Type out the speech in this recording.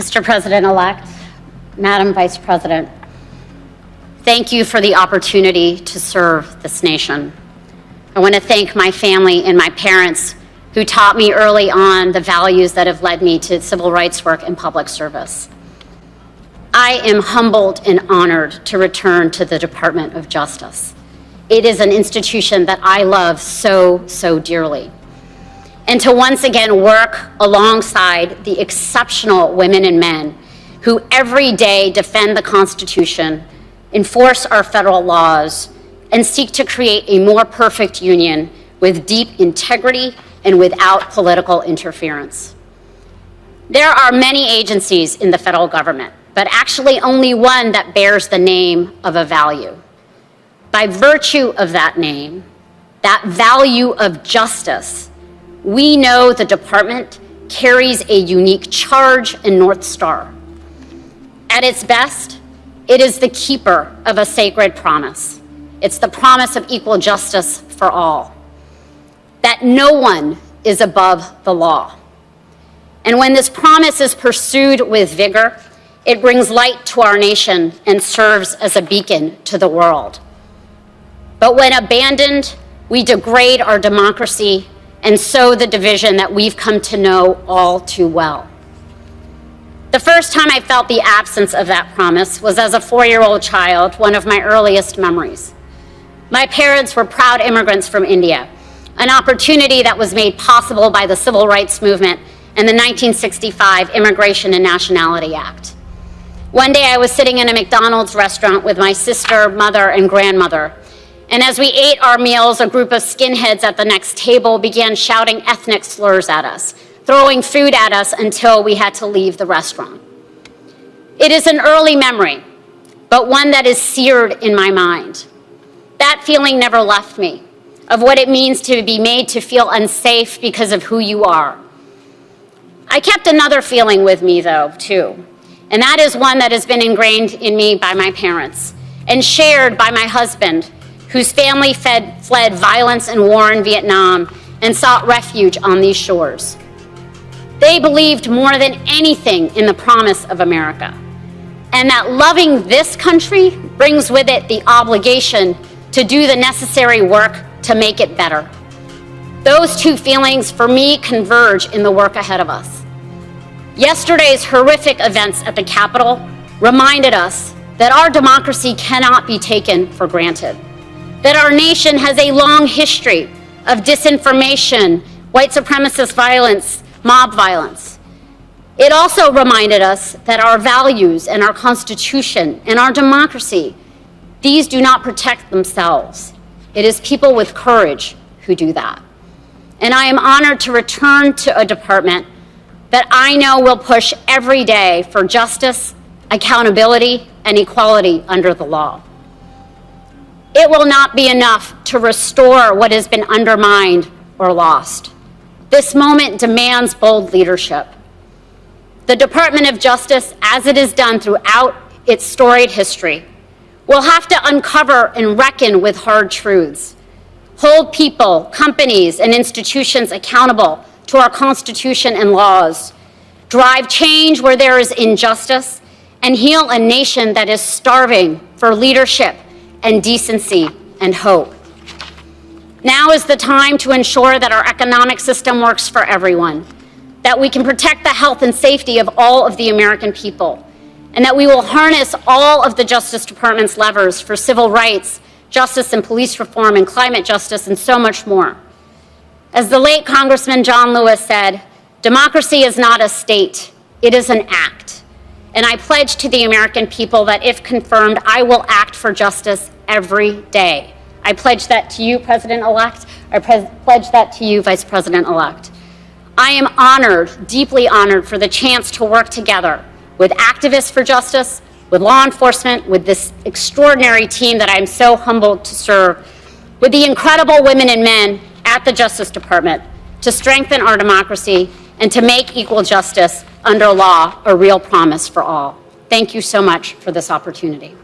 Mr. President-elect, Madam Vice President, thank you for the opportunity to serve this nation. I want to thank my family and my parents who taught me early on the values that have led me to civil rights work and public service. I am humbled and honored to return to the Department of Justice. It is an institution that I love so, so dearly. And to once again work alongside the exceptional women and men who every day defend the Constitution, enforce our federal laws, and seek to create a more perfect union with deep integrity and without political interference. There are many agencies in the federal government, but actually only one that bears the name of a value. By virtue of that name, that value of justice, we know the department carries a unique charge and North Star. At its best, it is the keeper of a sacred promise. It's the promise of equal justice for all, that no one is above the law. And when this promise is pursued with vigor, it brings light to our nation and serves as a beacon to the world. But when abandoned, we degrade our democracy and sow the division that we've come to know all too well. The first time I felt the absence of that promise was as a 4-year-old child, one of my earliest memories. My parents were proud immigrants from India, an opportunity that was made possible by the Civil Rights Movement and the 1965 Immigration and Nationality Act. One day I was sitting in a McDonald's restaurant with my sister, mother, and grandmother. And as we ate our meals, a group of skinheads at the next table began shouting ethnic slurs at us, throwing food at us until we had to leave the restaurant. It is an early memory, but one that is seared in my mind. That feeling never left me, of what it means to be made to feel unsafe because of who you are. I kept another feeling with me, though, too, and that is one that has been ingrained in me by my parents and shared by my husband, whose family fled violence and war in Vietnam and sought refuge on these shores. They believed more than anything in the promise of America, and that loving this country brings with it the obligation to do the necessary work to make it better. Those two feelings, for me, converge in the work ahead of us. Yesterday's horrific events at the Capitol reminded us that our democracy cannot be taken for granted, that our nation has a long history of disinformation, white supremacist violence, mob violence. It also reminded us that our values and our Constitution and our democracy, these do not protect themselves. It is people with courage who do that. And I am honored to return to a department that I know will push every day for justice, accountability, and equality under the law. It will not be enough to restore what has been undermined or lost. This moment demands bold leadership. The Department of Justice, as it has done throughout its storied history, will have to uncover and reckon with hard truths, hold people, companies, and institutions accountable to our Constitution and laws, drive change where there is injustice, and heal a nation that is starving for leadership and decency and hope. Now is the time to ensure that our economic system works for everyone, that we can protect the health and safety of all of the American people, and that we will harness all of the Justice Department's levers for civil rights, justice and police reform, and climate justice, and so much more. As the late Congressman John Lewis said, democracy is not a state, it is an act. And I pledge to the American people that if confirmed, I will act for justice every day. I pledge that to you, President-elect. I pledge that to you, Vice President-elect. I am honored, deeply honored, for the chance to work together with activists for justice, with law enforcement, with this extraordinary team that I'm so humbled to serve, with the incredible women and men at the Justice Department to strengthen our democracy and to make equal justice under law a real promise for all. Thank you so much for this opportunity.